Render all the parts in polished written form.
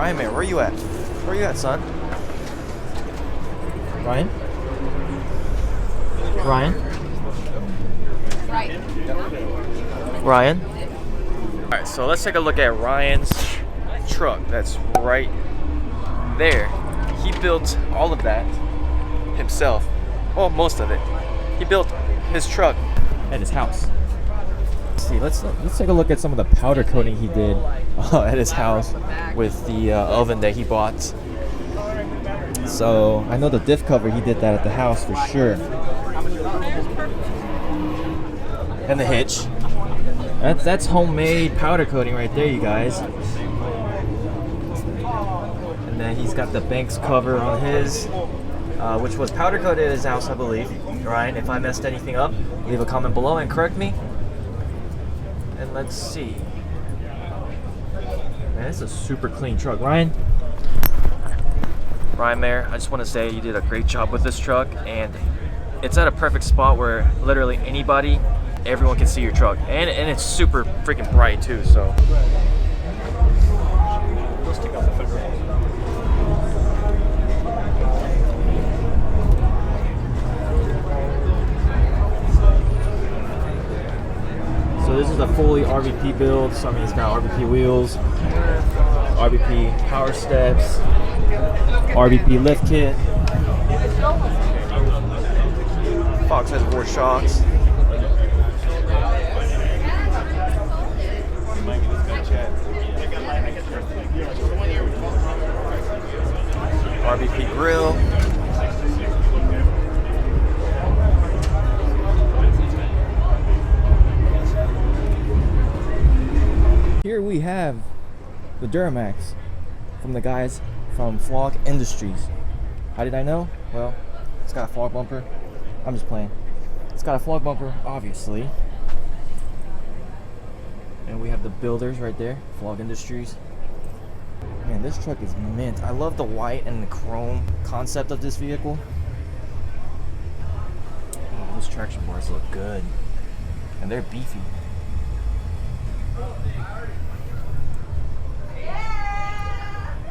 Ryan, man, where you at? Where you at, son? Ryan? Ryan? Ryan? Alright, so let's take a look at Ryan's truck. That's right there. He built all of that himself. Well, most of it. He built his truck at his house. Let's take a look at some of the powder coating he did at his house with the oven that he bought. So I know the diff cover, he did that at the house for sure. And the hitch. That's homemade powder coating right there, you guys. And then he's got the Banks cover on his, which was powder coated at his house, I believe. Ryan, if I messed anything up, leave a comment below and correct me. And let's see. Man, it's a super clean truck. Ryan Mayer, I just want to say you did a great job with this truck, and it's at a perfect spot where literally everyone can see your truck, and it's super freaking bright too. So this is a fully RVP build. So I mean, it's got RVP wheels, RVP power steps, RVP lift kit, Fox headboard shocks, RVP grill, here we have the Duramax from the guys from Flog Industries. How did I know? Well, it's got a fog bumper. I'm just playing. It's got a fog bumper, obviously. And we have the builders right there, Flog Industries. Man, this truck is mint. I love the white and the chrome concept of this vehicle. Oh, those traction bars look good. And they're beefy.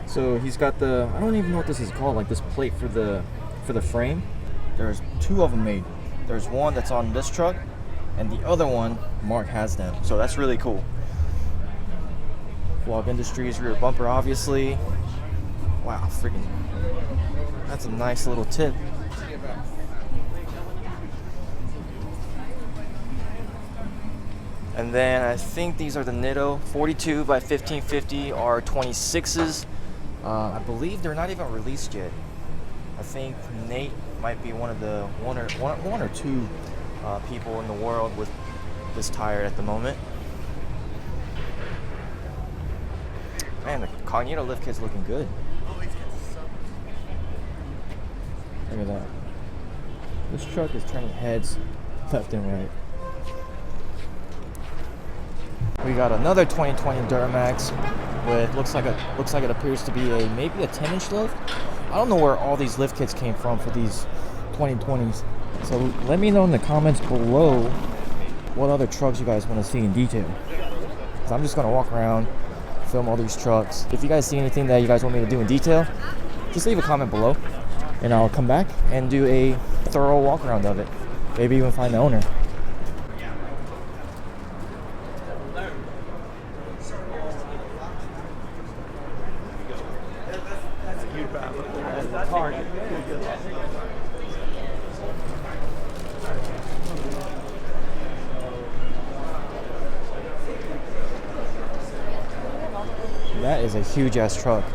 So he's got the, I don't even know what this is called, like this plate for the frame. There's two of them made. There's one that's on this truck, and the other one, Mark has them. So that's really cool. Flog Industries rear bumper, obviously. Wow, freaking, that's a nice little tip. And then I think these are the Nitto 42 by 1550 R26s. I believe they're not even released yet. I think Nate might be one of the one or two people in the world with this tire at the moment. Man, the Cognito lift kit's looking good. Look at that. This truck is turning heads left and right. We got another 2020 Duramax with looks like it appears to be maybe a 10-inch lift. I don't know where all these lift kits came from for these 2020s. So let me know in the comments below what other trucks you guys want to see in detail. So I'm just gonna walk around, film all these trucks. If you guys see anything that you guys want me to do in detail, just leave a comment below, and I'll come back and do a thorough walk around of it. Maybe even find the owner. That is a huge ass truck.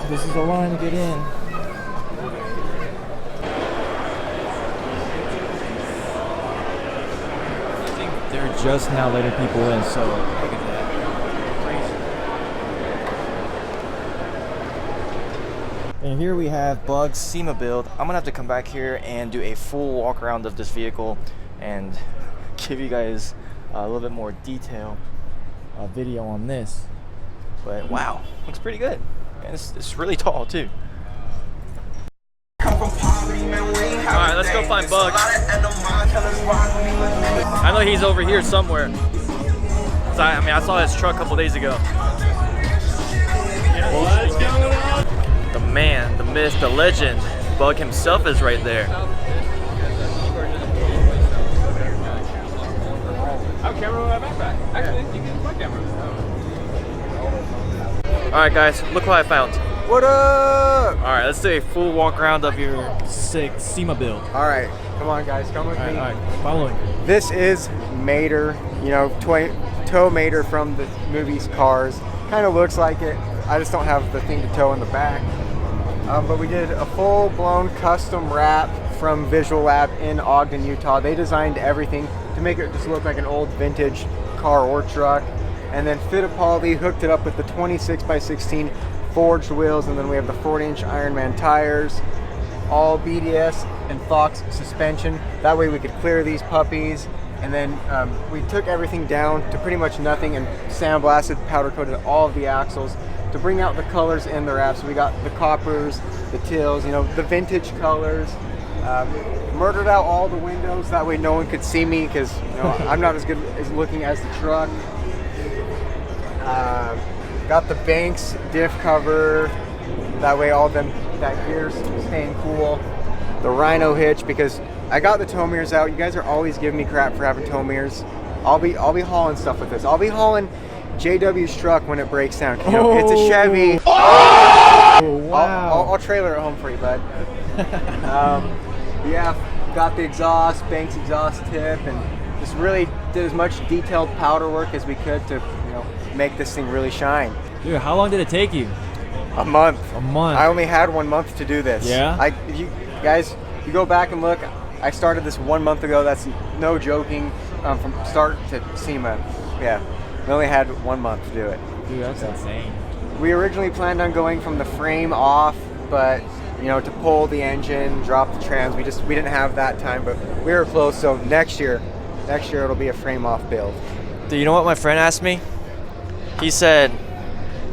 This is the line to get in. I think they're just now letting people in, so look at that. Crazy. And here we have Bug's Sema build. I'm gonna have to come back here and do a full walk around of this vehicle and give you guys a little bit more detail video on this. But wow, looks pretty good. And it's really tall too. Alright, let's go find Bug. know he's over here somewhere. I mean, I saw his truck a couple days ago. The man, the myth, the legend, Bug himself is right there. I'll camera my backpack. Actually, you can use my camera. Alright guys, look what I found. What up? Alright, let's do a full walk around of your sick Sema build. Alright, come on guys, come with me. Alright, following. This is Mater, you know, tow Mater from the movies Cars. Kind of looks like it. I just don't have the thing to tow in the back. But we did a full-blown custom wrap from Visual Lab in Ogden, Utah. They designed everything to make it just look like an old vintage car or truck. And then Fittipaldi hooked it up with the 26x16 forged wheels, and then we have the 40-inch Ironman tires, all BDS and Fox suspension. That way we could clear these puppies. And then we took everything down to pretty much nothing and sandblasted, powder coated all of the axles to bring out the colors in the wrap. So we got the coppers, the teals, you know, the vintage colors. Murdered out all the windows, that way no one could see me, because you know, I'm not as good as looking as the truck. Got the Banks diff cover, that way all them that gear's staying cool. The Rhino hitch, because I got the tow mirrors out. You guys are always giving me crap for having tow mirrors. I'll be hauling stuff with this. I'll be hauling JW's truck when it breaks down. You know, it's a Chevy. Oh, wow. I'll trailer it home for you, bud. Yeah, got the exhaust, Banks exhaust tip, and just really did as much detailed powder work as we could to, you know, make this thing really shine. Dude, how long did it take you? A month. A month. I only had 1 month to do this. Yeah? If you guys, you go back and look, I started this 1 month ago. That's no joking, from start to SEMA. Yeah, we only had 1 month to do it. Dude, that's insane. We originally planned on going from the frame off, but you know, to pull the engine, drop the trans, we didn't have that time, but we were close. So next year it'll be a frame off build. Dude, you know what my friend asked me? He said,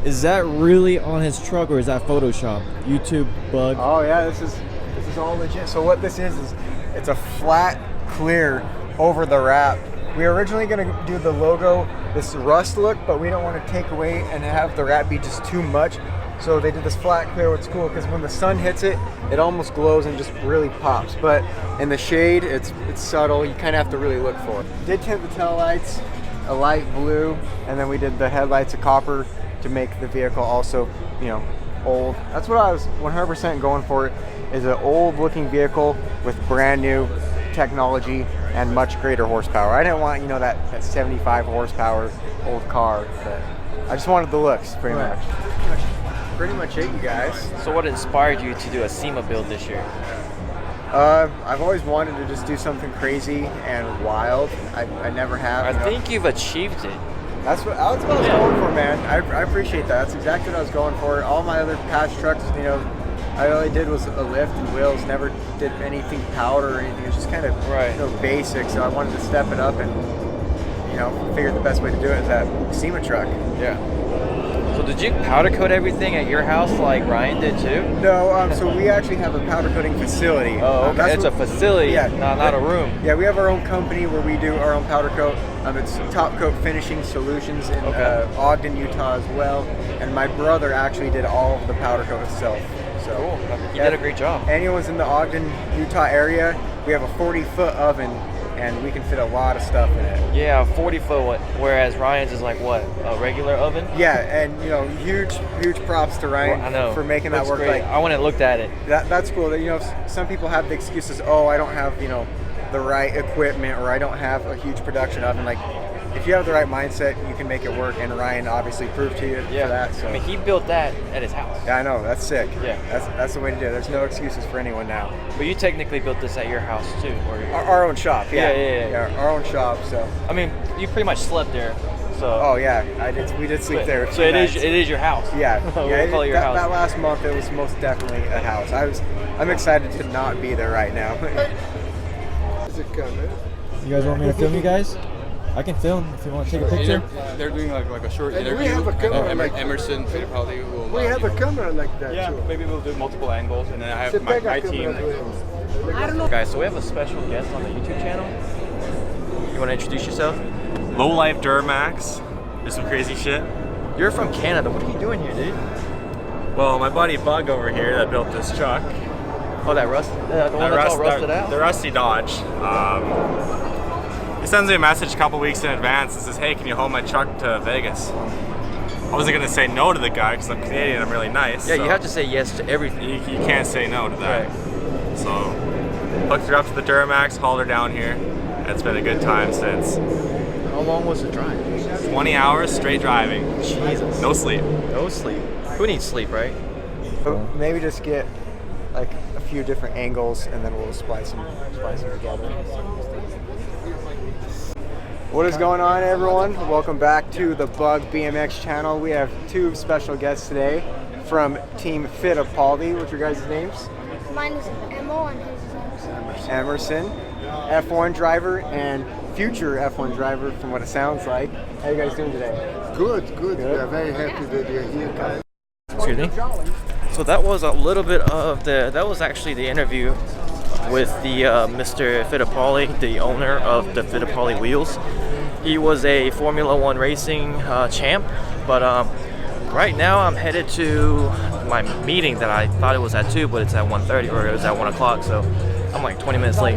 "Is that really on his truck or is that Photoshop?" YouTube Bug. Oh yeah, this is all legit. So what this is it's a flat clear over the wrap. We were originally gonna do the logo, this rust look, but we don't want to take away and have the wrap be just too much. So they did this flat clear, what's cool, because when the sun hits it, it almost glows and just really pops. But in the shade, it's subtle. You kind of have to really look for it. Did tint the tail lights a light blue, and then we did the headlights a copper to make the vehicle also, you know, old. That's what I was 100% going for, is an old looking vehicle with brand new technology and much greater horsepower. I didn't want, you know, that 75 horsepower old car, but I just wanted the looks, pretty much. Pretty much it, you guys. So what inspired you to do a SEMA build this year? I've always wanted to just do something crazy and wild. I never have. I think you've achieved it. That's what I was going for, man. I appreciate that. That's exactly what I was going for. All my other past trucks, you know, I only did was a lift and wheels. Never did anything powder or anything. It was just kind of you know, basic. So I wanted to step it up and, you know, figured the best way to do it is that SEMA truck. Yeah. So did you powder coat everything at your house like Ryan did too? No, so we actually have a powder coating facility. Oh, okay. It's a facility, yeah, not a room. Yeah, we have our own company where we do our own powder coat. It's Top Coat Finishing Solutions in Ogden, Utah as well. And my brother actually did all of the powder coat himself. So cool. He did a great job. Anyone's in the Ogden, Utah area, we have a 40-foot oven, and we can fit a lot of stuff in it. Yeah, 40-foot, whereas Ryan's is like what, a regular oven? Yeah, and you know, huge props to Ryan for making that work. Great. Like, I went and looked at it. That's cool. That, you know, some people have the excuses, oh, I don't have, you know, the right equipment, or I don't have a huge production oven. Like, if you have the right mindset, you can make it work, and Ryan obviously proved to you for that. So I mean, he built that at his house. Yeah, I know. That's sick. Yeah, that's the way to do it. There's no excuses for anyone now. But you technically built this at your house too, or our own shop. Yeah, our own shop. So I mean, you pretty much slept there. So oh yeah, we did sleep there. So it is your house. Yeah, we'll call it your house. That last month it was most definitely a house. I'm excited to not be there right now. Is it coming? You guys want me to film you guys? I can film if you want to take a picture. They're doing like a short interview. We have a camera like Emerson Fittipaldi will. We have a camera like that. Yeah, too. maybe we'll do multiple angles, and then I have my team. Guys, so we have a special guest on the YouTube channel. You want to introduce yourself? Low life Duramax. There's some crazy shit. You're from Canada. What are you doing here, dude? Well, my buddy Bug over here that built this truck. Oh, that rust, the one that's all rusted out? The rusty Dodge. He sends me a message a couple weeks in advance and says, hey, can you hold my truck to Vegas? I wasn't going to say no to the guy because I'm Canadian, I'm really nice. Yeah, so you have to say yes to everything. You can't say no to that. Right. So, hooked her up to the Duramax, hauled her down here. It's been a good time since. How long was the drive? 20 hours straight driving. Jesus. No sleep. No sleep. Who needs sleep, right? So maybe just get like a few different angles and then we'll splice them together. What is going on, everyone? Welcome back to the Bug BMX channel. We have two special guests today from Team Fittipaldi. What's your guys' names? Mine is Emil and his is Emerson. Emerson, F1 driver and future F1 driver from what it sounds like. How you guys doing today? Good. We are very happy that you're here, guys. Excuse me? So that was a little bit of that was actually the interview with the Mr. Fittipaldi, the owner of the Fittipaldi wheels. He was a Formula One racing champ, but right now I'm headed to my meeting that I thought it was at 2, but it's at 1:30, or it was at 1 o'clock, so I'm like 20 minutes late.